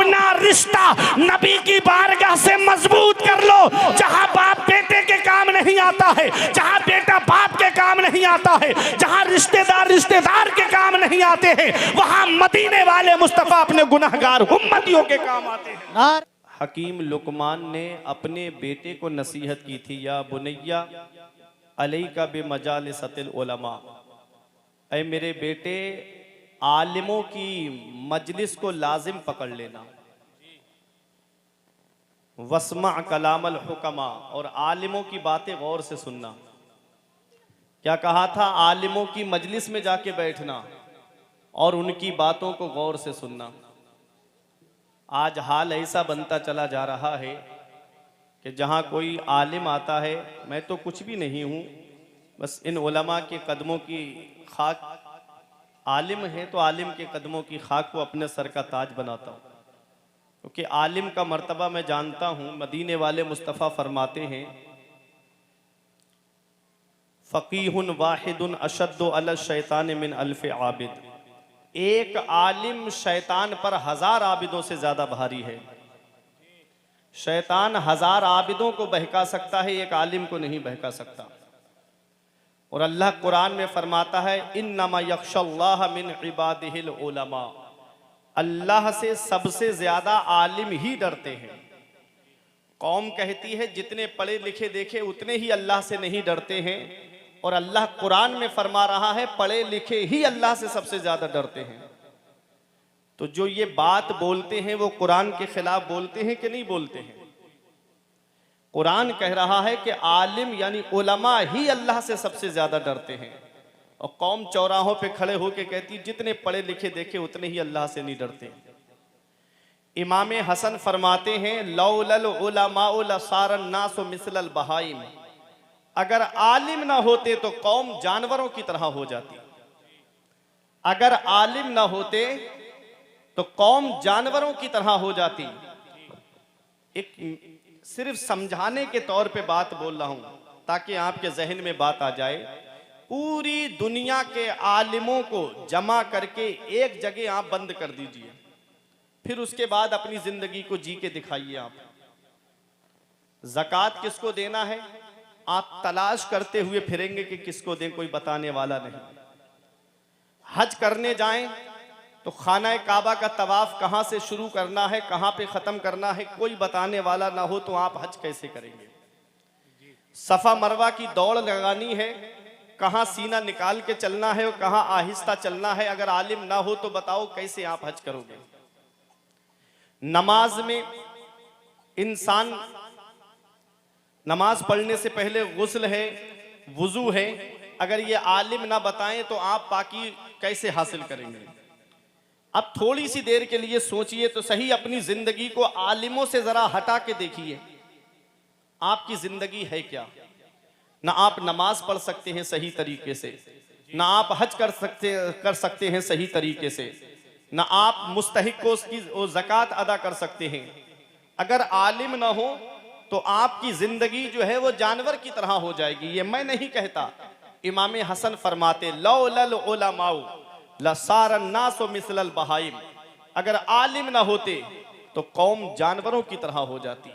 अपना रिश्ता नबी की बारगाह से मजबूत कर लो। जहां बाप बेटे के काम नहीं आता है, जहां बेटा बाप के काम नहीं आता है, जहां रिश्तेदार रिश्तेदार के काम नहीं आते हैं, वहां मदीने वाले मुस्तफा अपने गुनहगार उम्मतियों के काम आते हैं। हकीम लुकमान ने अपने बेटे को नसीहत की थी, या बुनैया अलैका बिमजालिसतिल उलमा, ऐ मेरे बेटे आलिमों की मजलिस को लाजिम पकड़ लेना। वस्मा कलामल हुकमा, और आलिमों की बातें गौर से सुनना। क्या कहा था? आलिमों की मजलिस में जाके बैठना और उनकी बातों को गौर से सुनना। आज हाल ऐसा बनता चला जा रहा है कि जहाँ कोई आलिम आता है, मैं तो कुछ भी नहीं हूँ, बस इन उलमा के कदमों की खाक, आलिम है तो आलिम के कदमों की खाक को अपने सर का ताज बनाता हूँ, क्योंकि आलिम का मर्तबा मैं जानता हूँ। मदीने वाले मुस्तफ़ा फरमाते हैं, फ़क़ीहुन वाहिदुन अशद्दु अला शैतान मिन अल्फ़ आबिद, एक आलिम शैतान पर 1000 आबिदों से ज्यादा भारी है। शैतान 1000 आबिदों को बहका सकता है, एक आलिम को नहीं बहका सकता। और अल्लाह कुरान में फरमाता है, इन्नमा यख्शल्लाह मिन इबादिहिल उलमा, अल्लाह से सबसे ज्यादा आलिम ही डरते हैं। कौम कहती है जितने पढ़े लिखे देखे उतने ही अल्लाह से नहीं डरते हैं, और अल्लाह कुरान में फरमा रहा है पढ़े लिखे ही अल्लाह से सबसे ज्यादा डरते हैं। तो जो ये बात बोलते हैं वो कुरान के खिलाफ बोलते हैं कि नहीं बोलते हैं? कुरान कह रहा है कि आलिम यानी उलमा ही अल्लाह से सबसे ज्यादा डरते हैं, और कौम चौराहों पे खड़े होकर कहती जितने पढ़े लिखे देखे उतने ही अल्लाह से नहीं डरते। इमाम हसन फरमाते हैं, लौलल उलमाउ लसारन नासु मिसलल बहाइम, अगर आलिम ना होते तो कौम जानवरों की तरह हो जाती। अगर आलिम ना होते तो कौम जानवरों की तरह हो जाती। एक सिर्फ समझाने के तौर पे बात बोल रहा हूं ताकि आपके जहन में बात आ जाए। पूरी दुनिया के आलिमों को जमा करके एक जगह आप बंद कर दीजिए, फिर उसके बाद अपनी जिंदगी को जी के दिखाइए। आप ज़कात किसको देना है आप तलाश करते हुए फिरेंगे कि किसको दें, कोई बताने वाला नहीं। हज करने जाएं तो खाना काबा का तवाफ कहां से शुरू करना है, कहां पे खत्म करना है, कोई बताने वाला ना हो तो आप हज कैसे करेंगे? सफा मरवा की दौड़ लगानी है, कहां सीना निकाल के चलना है और कहां आहिस्ता चलना है, अगर आलिम ना हो तो बताओ कैसे आप हज करोगे? नमाज में इंसान नमाज पढ़ने से पहले गुस्ल है, वुजू है, अगर ये आलिम ना बताएं तो आप पाकी कैसे हासिल करेंगे? अब थोड़ी सी देर के लिए सोचिए तो सही, अपनी जिंदगी को आलिमों से जरा हटा के देखिए, आपकी जिंदगी है क्या? ना आप नमाज पढ़ सकते हैं सही तरीके से, ना आप हज कर सकते हैं सही तरीके से, ना आप मुस्तहिक को उसकी ज़कात अदा कर सकते हैं। अगर आलिम ना हो तो आपकी जिंदगी जो है वो जानवर की तरह हो जाएगी। ये मैं नहीं कहता, इमाम हसन फरमाते, लौलल उलमाउ लसारन नासु मिसलल बहाइम, अगर आलिम ना होते तो कौम जानवरों की तरह हो जाती।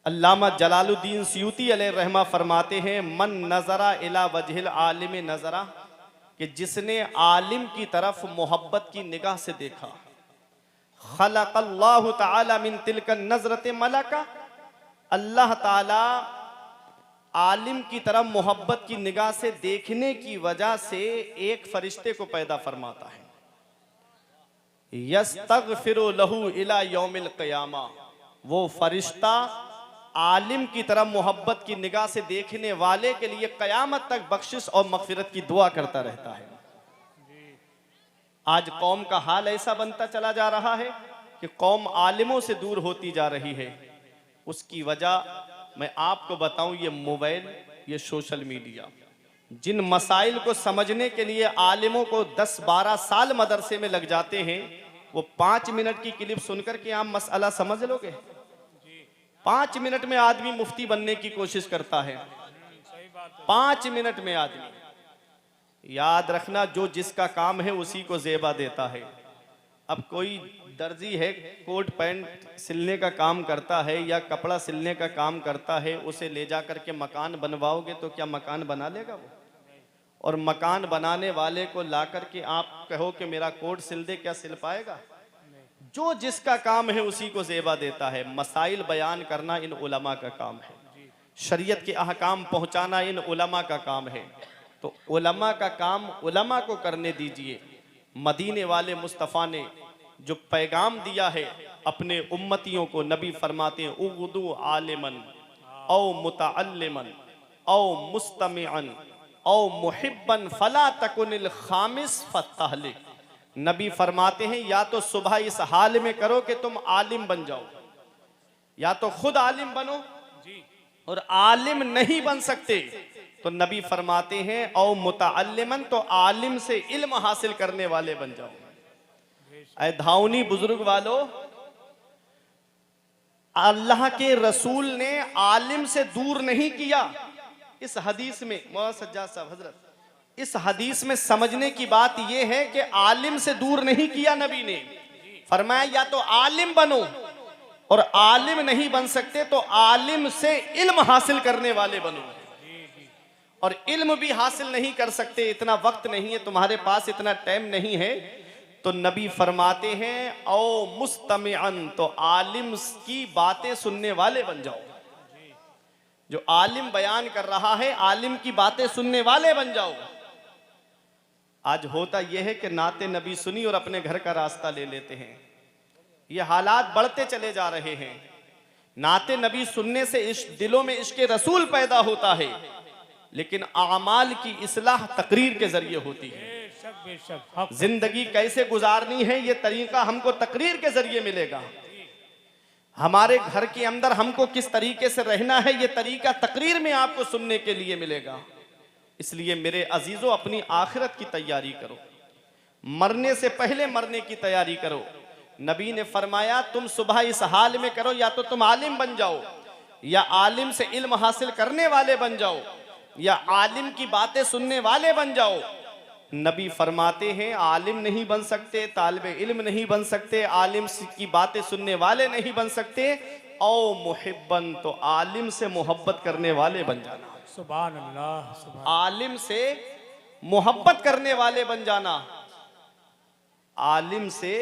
अल्लामा जलालुद्दीन सयूती अलैहि रहमा फरमाते हैं, मन नजरा इला वजहिल आलिम नजरा, कि जिसने आलिम की तरफ मोहब्बत की निगाह से देखा, खलक़ल्लाहु तआला मिन तिलका नज़रत मलका, अल्लाह ताला आलिम की तरफ मोहब्बत की निगाह से देखने की वजह से एक फरिश्ते को पैदा फरमाता है, यस्तग़फिरु लहू इला यौमिल क़ियामा, वो फरिश्ता आलिम की तरफ मोहब्बत की निगाह से देखने वाले के लिए क़यामत तक बख्शिश और मग़फ़िरत की दुआ करता रहता है। आज कौम का हाल ऐसा बनता चला जा रहा है कि कौम आलिमों से दूर होती जा रही है। उसकी वजह मैं आपको बताऊं, ये मोबाइल, ये सोशल मीडिया, जिन मसाइल को समझने के लिए आलिमों को 10-12 साल मदरसे में लग जाते हैं, वो 5 मिनट की क्लिप सुनकर के आप मसला समझ लोगे? 5 मिनट में आदमी मुफ्ती बनने की कोशिश करता है, 5 मिनट में आदमी। याद रखना, जो जिसका काम है उसी को ज़ेबा देता है। अब कोई दर्जी है, कोट पैंट सिलने का काम करता है या कपड़ा सिलने का काम करता है, उसे ले जा करके मकान बनवाओगे तो क्या मकान बना लेगा वो? और मकान बनाने वाले को ला करके आप कहो कि मेरा कोट सिल दे, क्या सिल पाएगा? जो जिसका काम है उसी को ज़ेबा देता है। मसाइल बयान करना इन उलमा का काम है, शरीयत के अहकाम पहुंचाना इन उलमा का काम है। तो उलमा का काम उलमा को करने दीजिए। मदीने वाले मुस्तफ़ा ने जो पैगाम दिया है अपने उम्मतियों को, नबी फरमाते हैं उगदू आलिमन औ मुतअल्लिमन औ मुस्तमिअन औ मुहिब्बन फला तकुनिल खामिस फतहलिक। नबी फरमाते हैं या तो सुबह इस हाल में करो कि तुम आलिम बन जाओ, या तो खुद आलिम बनो, और आलिम नहीं बन सकते तो नबी फरमाते हैं औ मुतअल्लिमन, तो आलिम से इल्म हासिल करने वाले बन जाओ। ऐ धाउनी बुजुर्ग वालों, अल्लाह के रसूल ने आलिम से दूर नहीं किया। इस हदीस में मौलाना सज्जाद साहब हजरत, इस हदीस में समझने की बात यह है कि आलिम से दूर नहीं किया नबी ने। फरमाया या तो आलिम बनो, और आलिम नहीं बन सकते तो आलिम से इल्म हासिल करने वाले बनो। और इल्म भी हासिल नहीं कर सकते, इतना वक्त नहीं है तुम्हारे पास, इतना टाइम नहीं है, तो नबी फरमाते हैं औ मुस्तमिअन, तो आलिम की बातें सुनने वाले बन जाओ। जो आलिम बयान कर रहा है आलिम की बातें सुनने वाले बन जाओ। आज होता यह है कि नाते नबी सुनी और अपने घर का रास्ता ले लेते हैं। ये हालात बढ़ते चले जा रहे हैं। नाते नबी सुनने से दिलों में इश्क़ रसूल पैदा होता है, लेकिन आमाल की इस्लाह तकरीर के जरिए होती है। जिंदगी कैसे गुजारनी है ये तरीका हमको तकरीर के जरिए मिलेगा। हमारे घर के अंदर हमको किस तरीके से रहना है ये तरीका तकरीर में आपको सुनने के लिए मिलेगा। इसलिए मेरे अजीजों, अपनी आखिरत की तैयारी करो, मरने से पहले मरने की तैयारी करो। नबी ने फरमाया तुम सुबह इस हाल में करो, या तो तुम आलिम बन जाओ, या आलिम से इल्म हासिल करने वाले बन जाओ, या आलिम की बातें सुनने वाले बन जाओ। नबी फरमाते हैं आलिम नहीं बन सकते, तालिबे इल्म नहीं बन सकते, आलिम की बातें सुनने वाले नहीं बन सकते, औ मुहिब्बन, तो आलिम से मोहब्बत करने वाले बन जाना। सुभान अल्लाह, सुभान। आलिम से मोहब्बत करने वाले बन जाना, आलिम से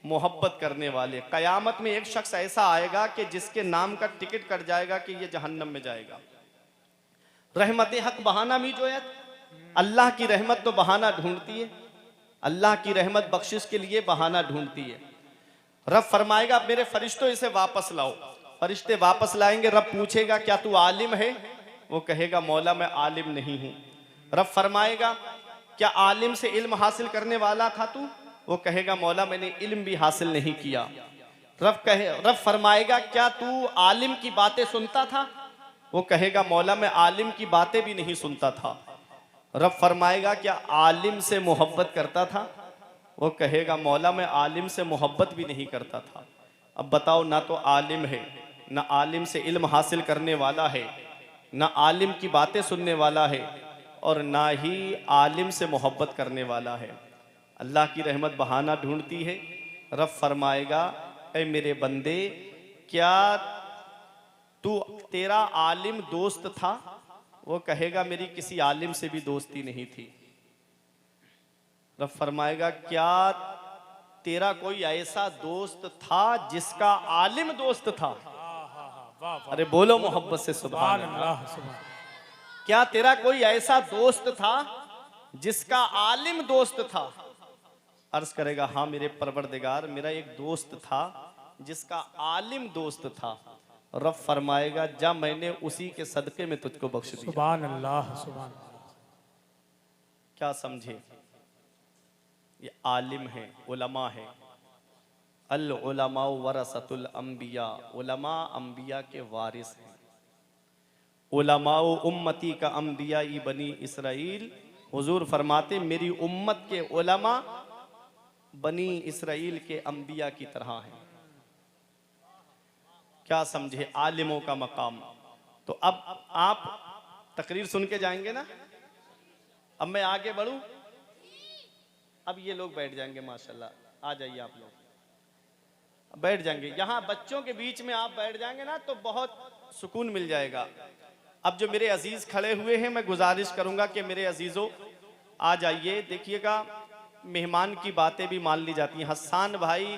मोहब्बत करने वाले। कयामत में एक शख्स ऐसा आएगा कि जिसके नाम का टिकट कट जाएगा कि ये जहन्नम में जाएगा। रहमत हक बहाना मी जो है, अल्लाह की रहमत तो बहाना ढूंढती है, अल्लाह की रहमत बख्शिश के लिए बहाना ढूंढती है। रब फरमाएगा मेरे फरिश्तों इसे वापस लाओ, फरिश्ते वापस लाएंगे। रब पूछेगा क्या तू आलिम है? वो कहेगा मौला मैं आलिम नहीं हूं। रब फरमाएगा क्या आलिम से इल्म हासिल करने वाला था तू? वो कहेगा मौला मैंने इल्म भी हासिल नहीं किया। रब फरमाएगा क्या तू आलिम की बातें सुनता था? वो कहेगा मौला मैं आलिम की बातें भी नहीं सुनता था। रब फरमाएगा क्या आलिम से मोहब्बत करता था? वो कहेगा मौला मैं आलिम से मोहब्बत भी नहीं करता था। अब बताओ, ना तो आलिम है, ना आलिम से इल्म हासिल करने वाला है, ना आलिम की बातें सुनने वाला है, और ना ही आलिम से मोहब्बत करने वाला है। अल्लाह की रहमत बहाना ढूंढती है। रब फरमाएगा ऐ मेरे बंदे, क्या तू तेरा आलिम दोस्त था? वो कहेगा मेरी किसी आलिम से भी दोस्ती नहीं थी। रब फरमाएगा क्या तेरा कोई ऐसा दोस्त था जिसका आलिम दोस्त था? अरे बोलो मोहब्बत से सुभान अल्लाह। क्या तेरा कोई ऐसा दोस्त था जिसका आलिम दोस्त था? अर्ज करेगा हाँ मेरे परवरदिगार, मेरा एक दोस्त था जिसका आलिम दोस्त था। रब फरमाएगा जा मैंने उसी के सदके में तुझको बख्श दिया। सुभान अल्लाह, सुभान अल्लाह। क्या समझे? ये आलिम है, उलमा है। अल उलमा वरसतुल अंबिया, उलमा अंबिया के वारिस हैं। उलमा उम्मती का अंबिया ई बनी इसराइल। हुजूर फरमाते मेरी उम्मत के उलमा बनी इसराइल के अंबिया की तरह हैं। क्या समझे आलिमों का मकाम? तो अब आप तकरीर सुन के जाएंगे ना। अब मैं आगे बढ़ूं, अब ये लोग बैठ जाएंगे माशाल्लाह। आ जाइए आप लोग, बैठ जाएंगे यहाँ बच्चों के बीच में। आप बैठ जाएंगे ना तो बहुत सुकून मिल जाएगा। अब जो मेरे अजीज खड़े हुए हैं, मैं गुजारिश करूंगा कि मेरे अजीजों आ जाइए। देखिएगा, मेहमान की बातें भी मान ली जाती हैं। हसन भाई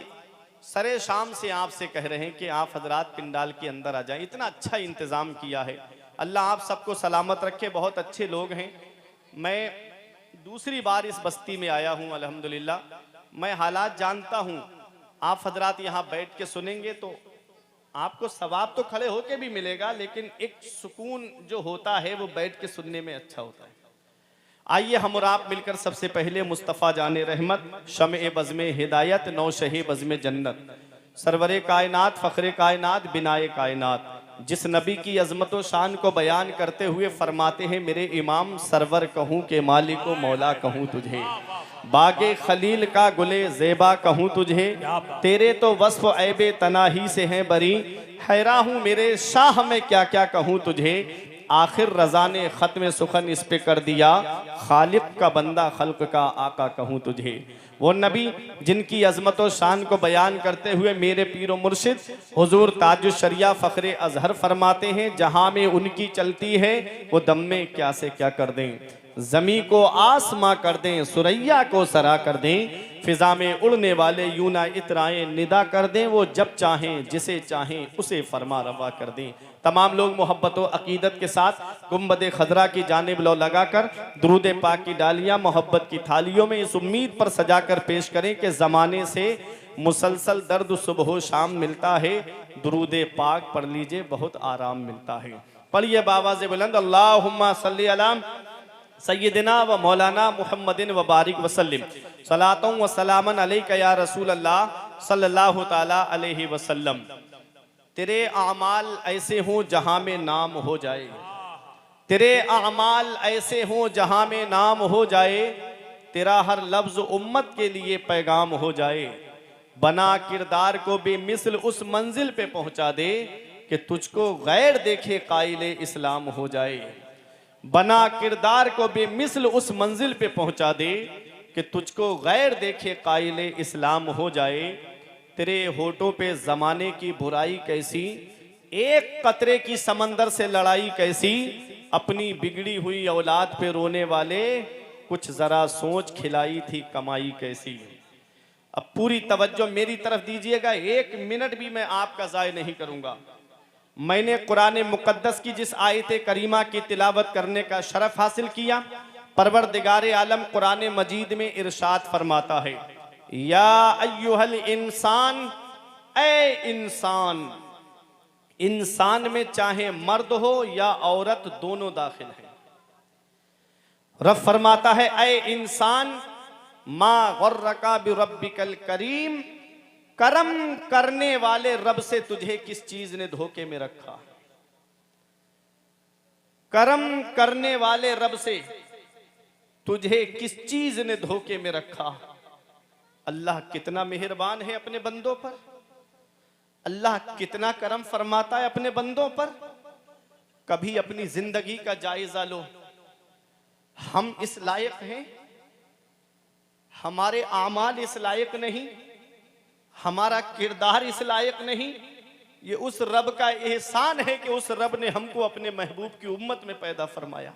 सरे शाम से आपसे कह रहे हैं कि आप हजरात पिंडाल के अंदर आ जाएं। इतना अच्छा इंतज़ाम किया है, अल्लाह आप सबको सलामत रखे। बहुत अच्छे लोग हैं। मैं दूसरी बार इस बस्ती में आया हूँ अल्हम्दुलिल्लाह। मैं हालात जानता हूँ। आप हजरात यहाँ बैठ के सुनेंगे तो आपको सवाब तो खड़े होके भी मिलेगा, लेकिन एक सुकून जो होता है वो बैठ के सुनने में अच्छा होता है। आइए हम और आप मिलकर सबसे पहले मुस्तफ़ा जाने रहमत, शमे बज़्मे हिदायत, नौशहे बज़्मे जन्नत, सरवरे कायनात, फ़ख्रे कायनात, बिनाए कायनात, जिस नबी की अज़मत व शान को बयान करते हुए फरमाते हैं, मेरे इमाम सरवर कहूँ के मालिक व मौला कहूँ तुझे, बागे खलील का गुले ज़ेबा कहूँ तुझे, तेरे तो वस्फ़ ऐबे तनाही से हैं बरी, हैरा हूँ मेरे शाह में क्या क्या कहूँ तुझे, आखिर रज़ा ने ख़त्म सुखन इस पे कर दिया, खालिक का बंदा खल्क का आका कहूँ तुझे। वो नबी जिनकी अज़मत व शान को बयान करते हुए मेरे पीर व मुर्शिद हुजूर ताजुश शरिया फ़ख्रे अज़हर फरमाते हैं, जहाँ में उनकी चलती है वो दम में क्या से क्या कर दें, ज़मी को आसमां कर दें, सुरैया को सरा कर दें, फिजा में उड़ने वाले यूना इतराएं निदा कर दें, वो जब चाहें जिसे चाहें उसे फरमा रवा कर दें। तमाम लोग मोहब्बत व अकीदत के साथ गुंबद खजरा की जानिब लो लगाकर दुरूद पाक की डालियाँ मोहब्बत की थालियों में इस उम्मीद पर सजाकर पेश करें कि ज़माने से मुसलसल दर्द सुबह शाम मिलता है, दुरूद पाक पढ़ लीजिए बहुत आराम मिलता है। पढ़िए बावाज़ बुलंद, अल्लाहुम्मा सल्ली अला सय्यदिना व मौलाना मुहम्मदिन व बारिक वसल्लिम, सलातों व सलामन अलैका या रसूल अल्लाह सल्लल्लाहु ताला अलैहि वसल्लम। तेरे आमाल ऐसे हों जहाँ में नाम हो जाए, तेरे आमाल ऐसे हों जहाँ में नाम हो जाए, तेरा हर लफ्ज़ उम्मत के लिए पैगाम हो जाए, बना किरदार को बेमिसल उस मंजिल पे पहुँचा दे कि तुझको गैर देखे काइले इस्लाम हो जाए, बना किरदार को बेमिसल उस मंजिल पे पहुँचा दे कि तुझको गैर देखे काइले इस्लाम हो जाए। तेरे होठों पे ज़माने की बुराई कैसी, एक कतरे की समंदर से लड़ाई कैसी, अपनी बिगड़ी हुई औलाद पे रोने वाले कुछ ज़रा सोच खिलाई थी कमाई कैसी। अब पूरी तवज्जो मेरी तरफ दीजिएगा, 1 मिनट भी मैं आपका ज़ाय नहीं करूँगा। मैंने कुरान मुक़द्दस की जिस आयत करीमा की तिलावत करने का शरफ हासिल किया, परवरदिगार आलम कुरान मजीद में इरशाद फरमाता है, या अय्युहल इंसान, ए इंसान, इंसान में चाहे मर्द हो या औरत दोनों दाखिल है। रब फरमाता है, ए इंसान, मा गर्रका बिरब्बिकल करीम, करम करने वाले रब से तुझे किस चीज ने धोखे में रखा। करम करने वाले रब से तुझे किस चीज ने धोखे में रखा। अल्लाह कितना मेहरबान है अपने बंदों पर, अल्लाह कितना करम फरमाता है अपने बंदों पर। कभी अपनी जिंदगी का जायजा लो, हम इस लायक हैं, हमारे आमाल इस लायक नहीं, हमारा किरदार इस लायक नहीं। ये उस रब का एहसान है कि उस रब ने हमको अपने महबूब की उम्मत में पैदा फरमाया।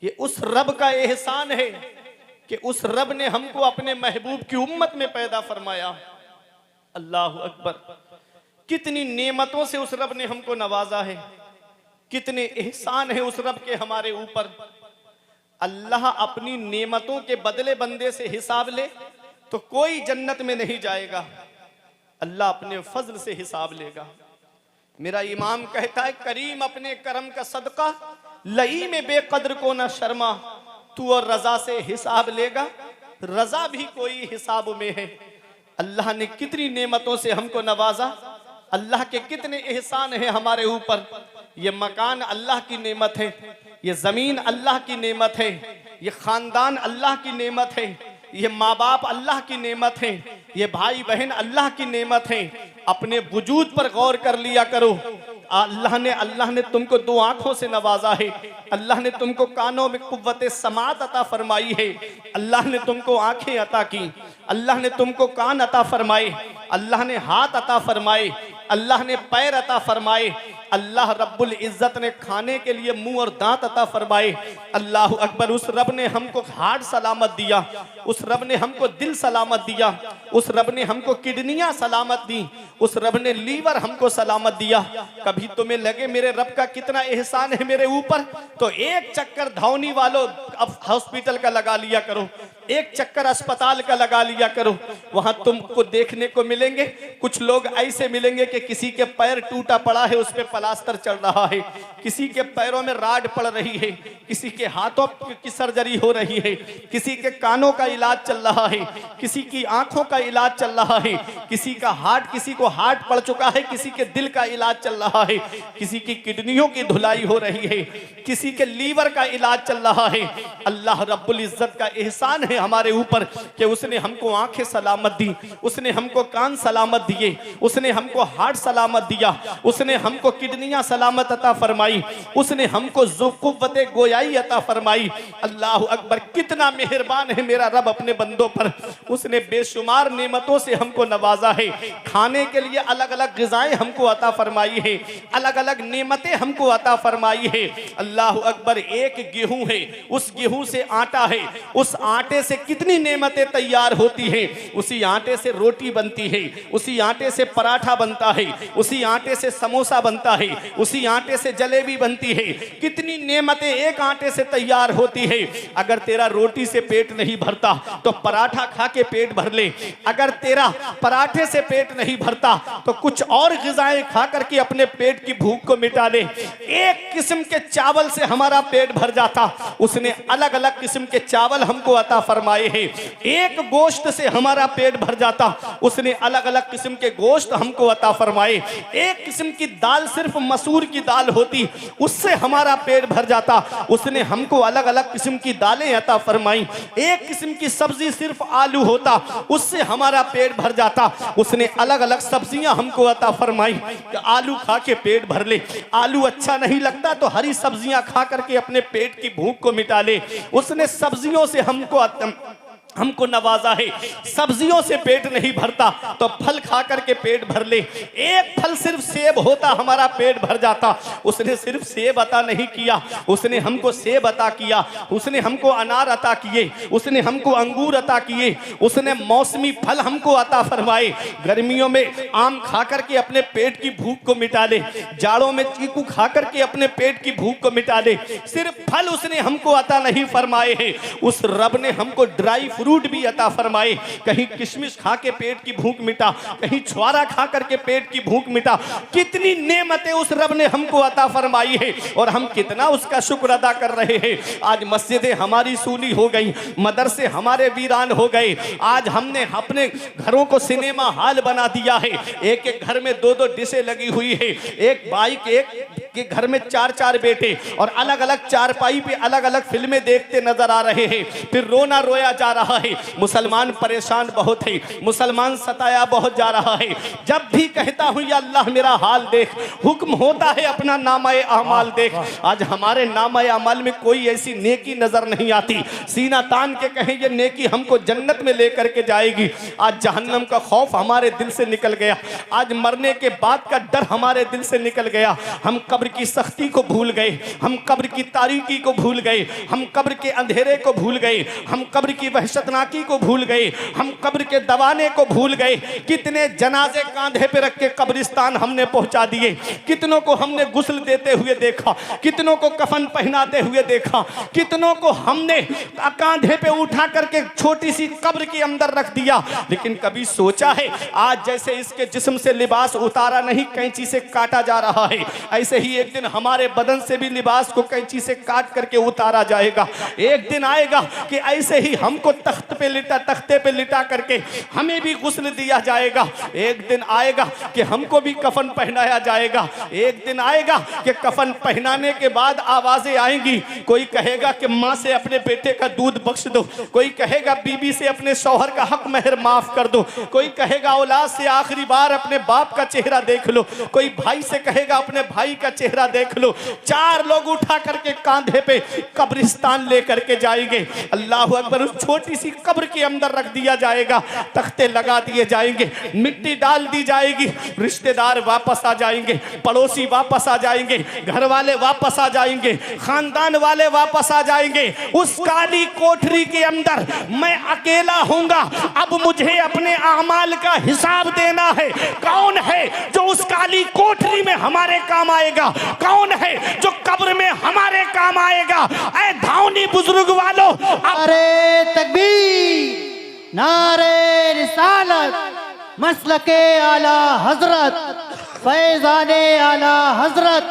ये उस रब का एहसान है कि उस रब ने हमको अपने महबूब की उम्मत में पैदा फरमाया। अल्लाह अकबर, कितनी नेमतों से उस रब ने हमको नवाजा है, कितने एहसान है उस रब के हमारे ऊपर। अल्लाह अपनी नेमतों के बदले बंदे से हिसाब ले तो कोई जन्नत में नहीं जाएगा, अल्लाह अपने फजल से हिसाब लेगा। मेरा इमाम कहता है, करीम अपने करम का सदका लई में बेकद्र को ना शर्मा, तू और रजा से हिसाब लेगा, रजा भी कोई हिसाब में है। अल्लाह ने कितनी नेमतों से हमको नवाजा, अल्लाह के कितने एहसान है हमारे ऊपर। ये मकान अल्लाह की नेमत है, ये जमीन अल्लाह की नेमत है, ये खानदान अल्लाह की नेमत है, ये माँ बाप अल्लाह की नेमत है, ये भाई बहन अल्लाह की नेमत है। अपने वजूद पर गौर कर लिया करो, अल्लाह ने तुमको दो आंखों से नवाजा है, अल्लाह ने तुमको कानों में कुव्वत समात अता फरमाई है, अल्लाह ने तुमको आंखें अता की, अल्लाह ने तुमको कान अता फरमाए, अल्लाह ने हाथ अता फरमाए, अल्लाह ने पैर अता फरमाए, अल्लाह रब्बुल इज्जत ने खाने के लिए मुंह और दांत अता फरमाए। अल्लाह अकबर। उस रब ने हमको हार्ट सलामत दिया, उस रब ने हमको दिल सलामत दिया, उस रब ने हमको किडनियां सलामत दी, उस रब ने लीवर हमको सलामत दिया। कभी तुम्हें लगे मेरे रब का कितना एहसान है मेरे ऊपर, तो एक चक्कर धौनी वालों अब हॉस्पिटल का लगा लिया करो, एक चक्कर अस्पताल का लगा लिया करो, वहां तुमको देखने को मिलेंगे कुछ लोग ऐसे मिलेंगे कि किसी के पैर टूटा पड़ा है, उस पे प्लास्टर चल रहा है, किसी के पैरों में राड पड़ रही है, किसी के हाथों की सर्जरी हो रही है, किसी के कानों का इलाज चल रहा है, किसी की आंखों का इलाज चल रहा है, किसी का हार्ट, किसी को हार्ट पड़ चुका है, किसी के दिल का इलाज चल रहा है, किसी की किडनियों की धुलाई हो रही है, किसी के लीवर का इलाज चल रहा है। अल्लाह रब्बुल इज्जत का एहसान है हमारे ऊपर कि उसने हमको आंखें सलामत दी, उसने हमको कान सलामत दिए, उसने हमको हार्ट सलामत दिया, उसने हमको किडनियां सलामत अता फरमाई, उसने हमको क़ुव्वत गोयाई अता फरमाई। अल्लाह अकबर। कितना मेहरबान है मेरा रब अपने बंदों पर, उसने बेशुमार नेमतों से हमको नवाजा है। खाने के लिए अलग अलग ग़िज़ाएं हमको अता फरमाई है, अलग अलग नेमतें हमको अता फरमाई है। अल्लाह अकबर। एक गेहूं है, उस गेहूं से आटा है, उस आटे से कितनी नेमतें तैयार होती हैं। उसी आटे से रोटी बनती है, उसी आटे से पराठा बनता है, उसी आटे से समोसा बनता है, उसी आटे से जलेबी बनती है। कितनी नेमतें एक आटे से तैयार होती है। अगर तेरा रोटी से पेट नहीं भरता तो पराठा खा के पेट भर ले, अगर तेरा पराठे से पेट नहीं भरता तो कुछ और ग़िज़ाएं खा करके अपने पेट की भूख को मिटा ले। एक किस्म के चावल से हमारा पेट भर जाता, उसने अलग अलग किस्म के चावल हमको अता फरमाए हैं। एक गोश्त से हमारा पेट भर जाता, उसने अलग अलग किस्म के गोश्त हमको अता फरमाए। एक किस्म की दाल, सिर्फ मसूर की दाल होती, उससे हमारा पेट भर जाता, उसने हमको अलग अलग किस्म की दालें अता फरमाई। एक किस्म की सब्जी सिर्फ आलू होता, उससे हमारा पेट भर जाता, उसने अलग अलग सब्जियां हमको अता फरमाई। आलू खा के पेट भर ले, आलू अच्छा नहीं लगता तो हरी सब्जियां खा करके अपने पेट की भूख को मिटा ले। उसने सब्जियों से हमको नवाजा है। सब्जियों से पेट नहीं भरता तो फल खा करके पेट भर ले। एक फल सिर्फ सेब होता, हमारा पेट भर जाता, उसने सिर्फ सेब अता नहीं किया, उसने हमको सेब अता किया, उसने हमको अनार अता किए, उसने हमको अंगूर अता किए, उसने मौसमी फल हमको अता फरमाए। गर्मियों में आम खा करके अपने पेट की भूख को मिटा ले, जाड़ों में चीकू खा करके अपने पेट की भूख को मिटा ले। सिर्फ फल उसने हमको अता नहीं फरमाए हैं, उस रब ने हमको ड्राई फ्रूट भी अता फरमाए। कहीं किशमिश खा के पेट की भूख मिटा, कहीं छुआरा खा करके पेट की भूख मिटा। कितनी नेमतें उस रब ने हमको अता फरमाई है और हम कितना उसका शुक्र अदा कर रहे हैं। आज मस्जिदें हमारी सूनी हो गई, मदरसे हमारे वीरान हो गए। आज हमने अपने घरों को सिनेमा हॉल बना दिया है। एक एक घर में दो दो डिशें लगी हुई है, एक बाइक, एक के घर में चार चार बेटे और अलग अलग चारपाई पे अलग अलग फिल्में देखते नजर आ रहे हैं। फिर रोना रोया जा रहा है। मुसलमान परेशान बहुत है, मुसलमान सताया बहुत जा रहा है। जब भी कहता हूं या अल्लाह मेरा हाल देख, हुक्म होता है अपना नामाए अमाल देख। आज हमारे नामाए अमाल में कोई ऐसी नेकी नजर नहीं आती, सीना तान के कहें ये नेकी हमको जन्नत में लेकर के जाएगी। आज जहन्नम का खौफ हमारे दिल से निकल गया, आज मरने के बाद का डर हमारे दिल से निकल गया। हम कब्र की सख्ती को भूल गए, हम कब्र की तारीकी को भूल गए, हम कब्र के अंधेरे को भूल गए, हम कब्र की वहशतनाकी को भूल गए, हम कब्र के दबाने को भूल गए। कितने जनाजे कांधे पे रख के कब्रिस्तान हमने पहुंचा दिए, कितनों को हमने गुस्ल देते हुए देखा, कितनों को कफन पहनाते हुए देखा, कितनों को हमने कांधे पे उठा करके छोटी सी कब्र के अंदर रख दिया। लेकिन कभी सोचा है आज जैसे इसके जिस्म से लिबास उतारा नहीं, कैंची से काटा जा रहा है, ऐसे ही ही एक दिन हमारे बदन से भी लिबास को कैंची से काट करके उतारा जाएगा। एक दिन आएगा कि ऐसे ही हमको तख्ते पे लिटा करके हमें भी गुस्ल दिया जाएगा। एक दिन आएगा कि हमको भी कफन पहनाया जाएगा। एक दिन आएगा कि कफन पहनाने के बाद आवाजें आएंगी, कोई कहेगा कि माँ से अपने बेटे का दूध बख्श दो, कोई कहेगा बीबी से अपने शौहर का हक महर माफ कर दो, कोई कहेगा औलाद से आखिरी बार अपने बाप का चेहरा देख लो, कोई भाई से कहेगा अपने भाई का चेहरा देख लो। 4 लोग उठा करके कांधे पे कब्रिस्तान लेकर के जाएंगे। अल्लाह अकबर। उस छोटी सी कब्र के अंदर रख दिया जाएगा, तख्ते लगा दिए जाएंगे, मिट्टी डाल दी जाएगी, रिश्तेदार वापस आ जाएंगे, पड़ोसी वापस आ जाएंगे, घर वाले वापस आ जाएंगे, खानदान वाले वापस आ जाएंगे। उस काली कोठरी के अंदर मैं अकेला हूंगा। अब मुझे अपने अमाल का हिसाब देना है। कौन है जो उस काली कोठरी में हमारे काम आएगा? कौन है जो कब्र में हमारे काम आएगा? ऐ धावनी बुजुर्ग वालों, नारे तकबीर, नारे रिसालत, मसलके आला हजरत, फैजाने आला हजरत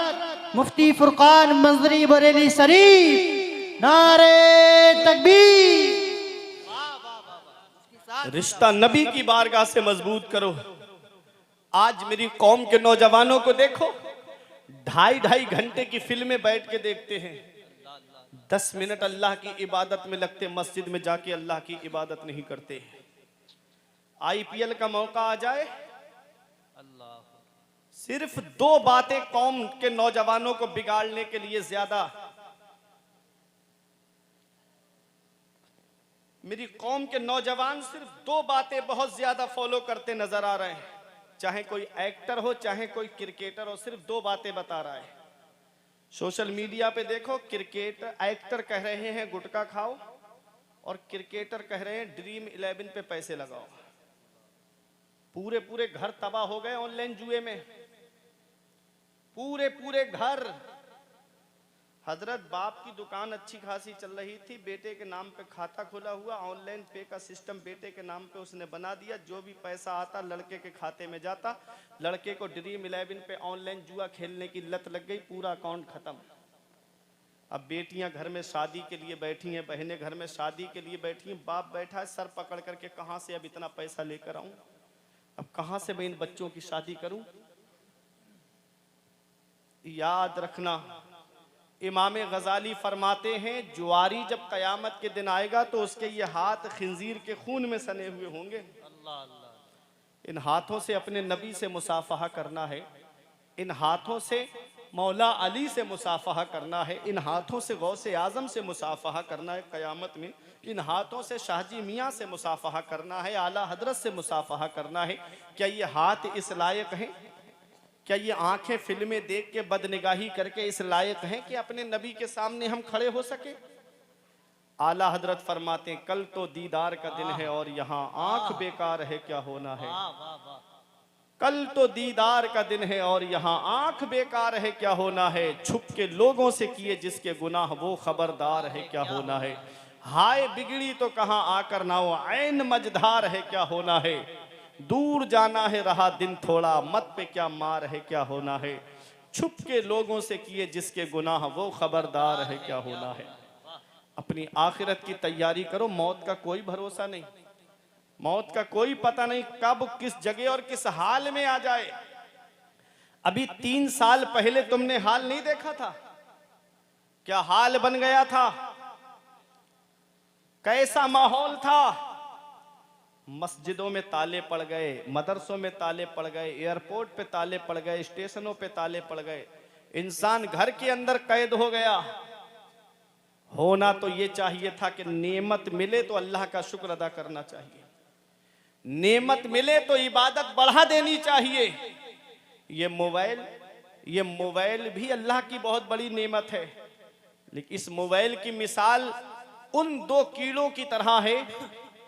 मुफ्ती फुरकान मंजरी बरेली शरीफ, नारे तकबीर। रिश्ता नबी की बारगाह से मजबूत करो। आज मेरी कौम के नौजवानों को देखो, 2.5 घंटे की फिल्में बैठ के देखते हैं, 10 मिनट अल्लाह की इबादत में लगते, मस्जिद में जाके अल्लाह की इबादत नहीं करते। IPL का मौका आ जाए, सिर्फ 2 बातें कौम के नौजवानों को बिगाड़ने के लिए ज्यादा, मेरी कौम के नौजवान सिर्फ 2 बातें बहुत ज्यादा फॉलो करते नजर आ रहे हैं। चाहे कोई एक्टर हो, चाहे कोई क्रिकेटर हो, सिर्फ 2 बातें बता रहा है। सोशल मीडिया पे देखो, एक्टर कह रहे हैं गुटखा खाओ, और क्रिकेटर कह रहे हैं ड्रीम 11 पे पैसे लगाओ। पूरे घर तबाह हो गए ऑनलाइन जुए में, पूरे घर। हजरत बाप की दुकान अच्छी खासी चल रही थी, बेटे के नाम पे खाता खुला हुआ, ऑनलाइन पे का सिस्टम बेटे के नाम पे उसने बना दिया। जो भी पैसा आता लड़के के खाते में जाता, लड़के को ड्रीम 11 पे ऑनलाइन जुआ खेलने की लत लग गई, पूरा अकाउंट खत्म। अब बेटियां घर में शादी के लिए बैठी हैं, बहनें घर में शादी के लिए बैठी हैं, बाप बैठा है सर पकड़ करके, कहाँ से अब इतना पैसा लेकर आऊं, अब कहाँ से मैं इन बच्चों की शादी करूं। याद रखना, इमाम गजाली फरमाते हैं, जुआरी जब कयामत के दिन आएगा तो उसके ये हाथ खिंजीर के खून में सने हुए होंगे। इन हाथों से अपने नबी से मुसाफहा करना है, इन हाथों से मौला अली से मुसाफहा करना है, इन हाथों से गौसे आजम से मुसाफहा करना है कयामत में, इन हाथों से शाहजी मियाँ से मुसाफहा करना है, आला हजरत से मुसाफहा करना है। क्या ये हाथ इस लायक हैं? क्या ये आंखें फिल्में देख के बदनिगाही करके इस लायक हैं कि अपने नबी के सामने हम खड़े हो सके? आला हजरत फरमाते हैं, कल तो दीदार का दिन है और यहाँ आंख बेकार है क्या होना है। कल तो दीदार का दिन है और यहाँ आंख बेकार है क्या होना है। छुप के लोगों से किए जिसके गुनाह वो खबरदार है क्या होना है। हाय बिगड़ी तो कहाँ आकर ना हो, ऐन मझधार है क्या होना है। दूर जाना है रहा दिन थोड़ा, मत पे क्या मार है क्या होना है। छुप के लोगों से किए जिसके गुनाह वो खबरदार है क्या होना है। अपनी आखिरत की तैयारी करो, मौत का कोई भरोसा नहीं, मौत का कोई पता नहीं कब किस जगह और किस हाल में आ जाए। अभी 3 साल पहले तुमने हाल नहीं देखा था, क्या हाल बन गया था, कैसा माहौल था। मस्जिदों में ताले पड़ गए, मदरसों में ताले पड़ गए, एयरपोर्ट पे ताले पड़ गए, स्टेशनों पे ताले पड़ गए, इंसान घर के अंदर कैद हो गया। होना तो ये चाहिए था कि नेमत मिले तो अल्लाह का शुक्र अदा करना चाहिए, नेमत मिले तो इबादत बढ़ा देनी चाहिए। ये मोबाइल भी अल्लाह की बहुत बड़ी नेमत है, लेकिन इस मोबाइल की मिसाल उन 2 कीड़ों की तरह है।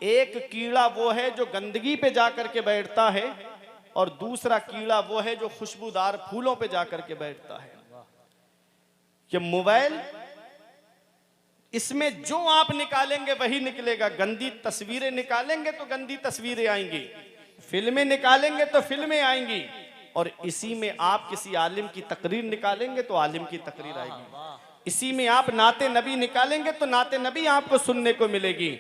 एक कीड़ा वो है जो गंदगी पे जाकर के बैठता है, और दूसरा कीड़ा वो है जो खुशबूदार फूलों पे जाकर के बैठता है। ये मोबाइल, इसमें जो आप निकालेंगे वही निकलेगा। गंदी तस्वीरें निकालेंगे तो गंदी तस्वीरें आएंगी, फिल्में निकालेंगे तो फिल्में आएंगी। और इसी में आप किसी आलिम की तकरीर निकालेंगे तो आलिम की तकरीर आएगी, इसी में आप नाते नबी निकालेंगे तो नाते नबी आपको सुनने को मिलेगी,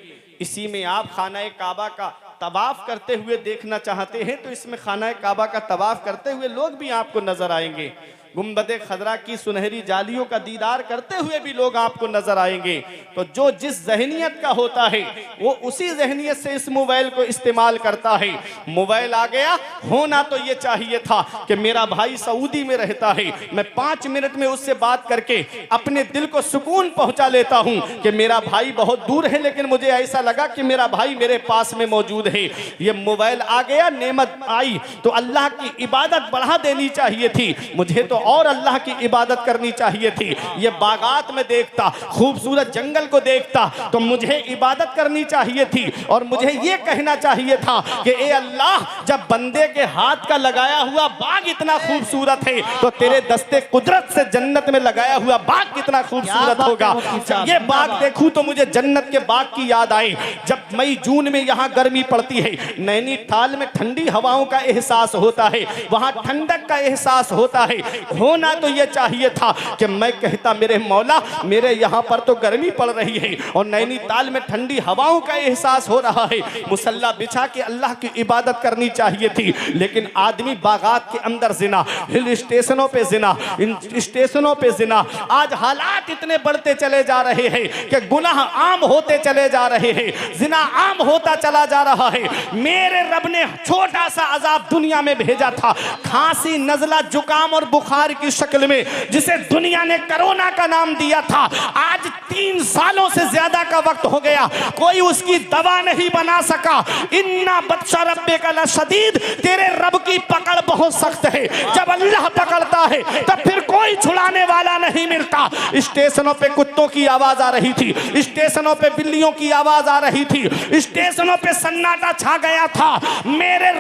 इसी में आप खाना काबा का तवाफ करते हुए देखना चाहते हैं तो इसमें खाना काबा का तवाफ करते हुए लोग भी आपको नजर आएंगे, गुंबद खजरा की सुनहरी जालियों का दीदार करते हुए भी लोग आपको नजर आएंगे। तो जो जिस जहनियत का होता है वो उसी जहनियत से इस मोबाइल को इस्तेमाल करता है। मोबाइल आ गया, होना तो ये चाहिए था कि मेरा भाई सऊदी में रहता है, मैं 5 मिनट में उससे बात करके अपने दिल को सुकून पहुंचा लेता हूं कि मेरा भाई बहुत दूर है लेकिन मुझे ऐसा लगा कि मेरा भाई मेरे पास में मौजूद है। ये मोबाइल आ गया, नेमत आई तो अल्लाह की इबादत बढ़ा देनी चाहिए थी, मुझे तो और अल्लाह की इबादत करनी चाहिए थी। ये बागात में देखता, खूबसूरत जंगल को देखता तो मुझे इबादत करनी चाहिए थी और मुझे ये कहना चाहिए था कि ए अल्लाह, जब बंदे के हाथ का लगाया हुआ बाग इतना खूबसूरत है तो तेरे दस्ते कुदरत से जन्नत में लगाया हुआ बाग कितना खूबसूरत होगा। जब ये बाग देखूं तो मुझे जन्नत के बाग की याद आई। जब मई जून में यहाँ गर्मी पड़ती है, नैनीताल में ठंडी हवाओं का एहसास होता है, वहां ठंडक का एहसास होता है। होना तो यह चाहिए था कि मैं कहता मेरे मौला, मेरे यहाँ पर तो गर्मी पड़ रही है और नैनीताल में ठंडी हवाओं का एहसास हो रहा है, मुसल्ला बिछा के अल्लाह की इबादत करनी चाहिए थी। लेकिन आदमी बागात के अंदर जिना, हिल स्टेशनों पे जिना, इन स्टेशनों पे जिना, आज हालात इतने बढ़ते चले जा रहे हैं कि गुनाह आम होते चले जा रहे हैं, जिना आम होता चला जा रहा है। मेरे रब ने छोटा सा अजाब दुनिया में भेजा था, खांसी, नजला, जुकाम और बुखार की शक्ल में, जिसे दुनिया ने कोरोना का नाम दिया था। आज 3 सालों से ज्यादा का वक्त हो गया, कोई उसकी दवा नहीं बना सका। इन्ना बत्शा रब्बिका लशदीद, तेरे रब की पकड़ बहुत सख्त है। जब अल्लाह पकड़ता है तब फिर कोई छुड़ाने वाला नहीं मिलता। स्टेशनों पे कुत्तों की आवाज आ रही थी, स्टेशनों पे बिल्लियों की आवाज आ रही थी, स्टेशनों पे सन्नाटा छा गया था। मेरे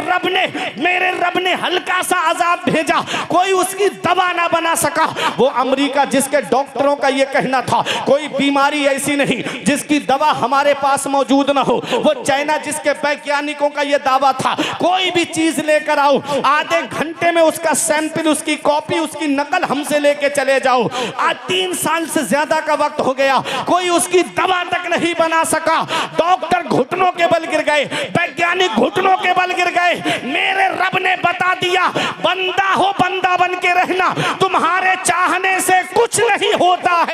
रब ने हल्का सा अजाब भेजा, कोई उसकी दवा ना बना सका। वो अमेरिका जिसके डॉक्टरों का ये कहना था कोई बीमारी ऐसी नहीं जिसकी दवा हमारे पास मौजूद ना हो, वो चाइना जिसके वैज्ञानिकों का ये दावा था कोई भी चीज लेकर आओ, आधे घंटे में उसका सैंपल, उसकी कॉपी, उसकी नकल हमसे लेके चले जाओ। आज 3 साल से ज्यादा का वक्त हो गया, कोई उसकी दवा तक नहीं बना सका। डॉक्टर घुटनों के बल गिर गए, वैज्ञानिक घुटनों के बल गिर गए। मेरे रब ने बता दिया, बंदा हो बंदा बन के रहना, तुम्हारे चाहने से कुछ नहीं होता है।